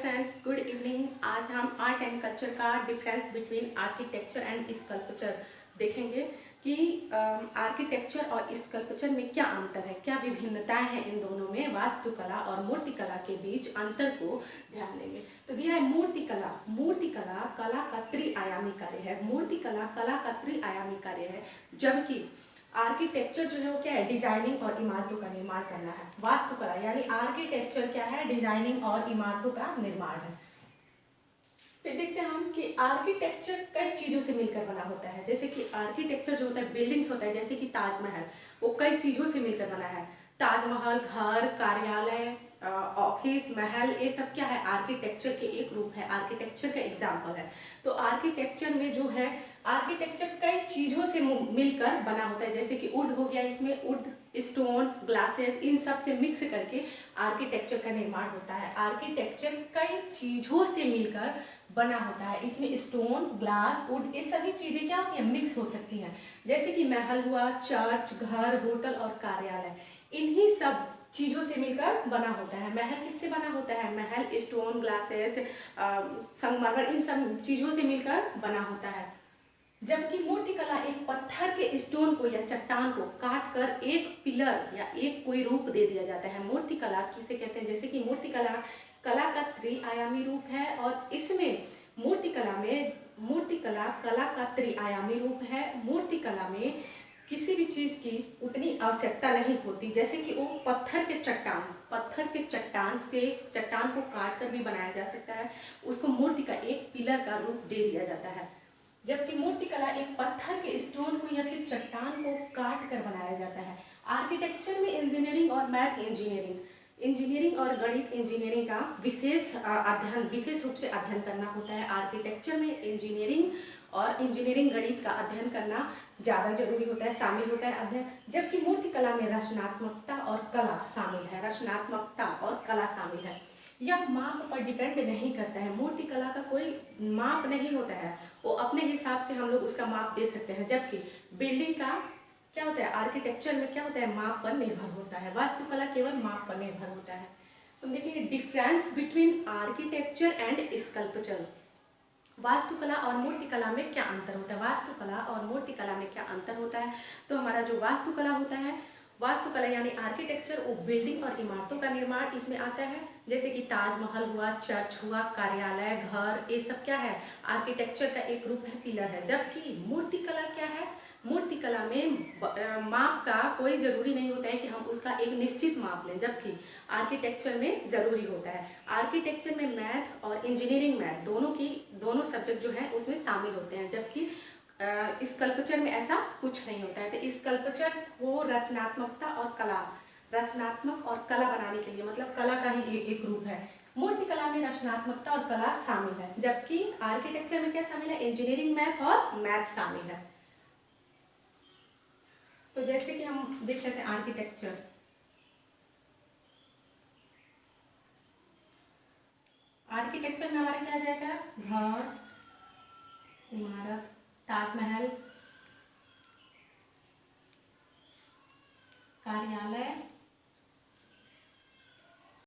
Friends, good evening. आज हम art and culture का difference between architecture and sculpture देखेंगे कि आर्किटेक्चर और स्कल्पचर में क्या अंतर है, क्या विभिन्नताएं हैं इन दोनों में। वास्तुकला और मूर्तिकला के बीच अंतर को ध्यान देंगे। तो दिया है मूर्तिकला। मूर्तिकला कला का त्रिआयामी कार्य है। मूर्तिकला कला का त्रिआयामी कार्य है, जबकि आर्किटेक्चर जो है वो क्या है, डिजाइनिंग और इमारतों का निर्माण करना है। वास्तुकला यानी आर्किटेक्चर क्या है, डिजाइनिंग और इमारतों का निर्माण है। फिर देखते हैं हम कि आर्किटेक्चर कई चीजों से मिलकर बना होता है। जैसे कि आर्किटेक्चर जो होता है, बिल्डिंग्स होता है, जैसे कि ताजमहल, वो कई चीजों से मिलकर बना है। ताजमहल घर, कार्यालय, ऑफिस, महल, ये सब क्या है, आर्किटेक्चर के एक रूप है, आर्किटेक्चर का एग्जाम्पल है। तो आर्किटेक्चर में जो है, आर्किटेक्चर कई चीजों से मिलकर बना होता है। जैसे कि वुड हो गया, इसमें वुड, स्टोन, ग्लासेज, इन सब से मिक्स करके आर्किटेक्चर का निर्माण होता है। आर्किटेक्चर कई चीजों से मिलकर बना होता है। इसमें स्टोन, ग्लास, वुड, ये सभी चीजें क्या होती है, मिक्स हो सकती हैं। जैसे कि महल हुआ, चर्च, घर, होटल और कार्यालय, इन्हीं सब चीजों से मिलकर बना होता है। महल किससे बना होता है, महल स्टोन, ग्लासेज, संगमरमर, इन सब चीजों से मिलकर बना होता है। जबकि मूर्तिकला एक पत्थर के स्टोन को या चट्टान को काट कर एक पिलर या एक कोई रूप दे दिया जाता है। मूर्तिकला किसे कहते हैं, जैसे कि मूर्तिकला कला का त्रिआयामी रूप है, और इसमें मूर्तिकला कला का त्रिआयामी रूप है। मूर्तिकला में किसी भी चीज की उतनी आवश्यकता नहीं होती। जैसे कि वो पत्थर के चट्टान से चट्टान को काट कर भी बनाया जा सकता है, उसको मूर्ति का एक पिलर का रूप दे दिया जाता है। जबकि मूर्तिकला एक पत्थर के स्टोन को या फिर चट्टान को काट कर बनाया जाता है। आर्किटेक्चर में इंजीनियरिंग और मैथ इंजीनियरिंग और गणित इंजीनियरिंग का विशेष रूप से अध्ययन करना होता है। आर्किटेक्चर में इंजीनियरिंग और इंजीनियरिंग गणित का अध्ययन करना ज़्यादा जरूरी होता है, शामिल होता है अध्ययन। जबकि मूर्तिकला में रचनात्मकता और कला शामिल है। यह माप पर डिपेंड नहीं करता है। मूर्तिकला का कोई माप नहीं होता है, वो अपने हिसाब से हम लोग उसका माप दे सकते हैं। जबकि बिल्डिंग का क्या होता है, आर्किटेक्चर में क्या होता है, माप पर निर्भर होता है। वास्तुकला केवल माप पर निर्भर होता है। तो देखिए difference between architecture and sculpture. वास्तुकला और मूर्तिकला में क्या अंतर होता है, वास्तुकला और मूर्तिकला में क्या अंतर होता है। तो हमारा जो वास्तुकला होता है, वास्तुकला यानी आर्किटेक्चर, वो बिल्डिंग और इमारतों का निर्माण इसमें आता है। जैसे कि ताजमहल हुआ, चर्च हुआ, कार्यालय, घर, ये सब क्या है, आर्किटेक्चर का एक रूप है, पिलर है। जबकि मूर्तिकला क्या है, मूर्तिकला में माप का कोई जरूरी नहीं होता है कि हम उसका एक निश्चित माप लें, जबकि आर्किटेक्चर में जरूरी होता है। आर्किटेक्चर में मैथ और इंजीनियरिंग मैथ दोनों सब्जेक्ट जो है उसमें शामिल होते हैं। जबकि स्कल्पचर में ऐसा कुछ नहीं होता है। तो स्कल्पचर को रचनात्मक और कला बनाने के लिए, मतलब कला का ही एक रूप है। मूर्तिकला में रचनात्मकता और कला शामिल है, जबकि आर्किटेक्चर में क्या शामिल है, इंजीनियरिंग मैथ और मैथ शामिल है। तो जैसे कि हम देख सकते हैं आर्किटेक्चर में हमारा क्या आ जाएगा, घर, इमारत, ताजमहल, कार्यालय,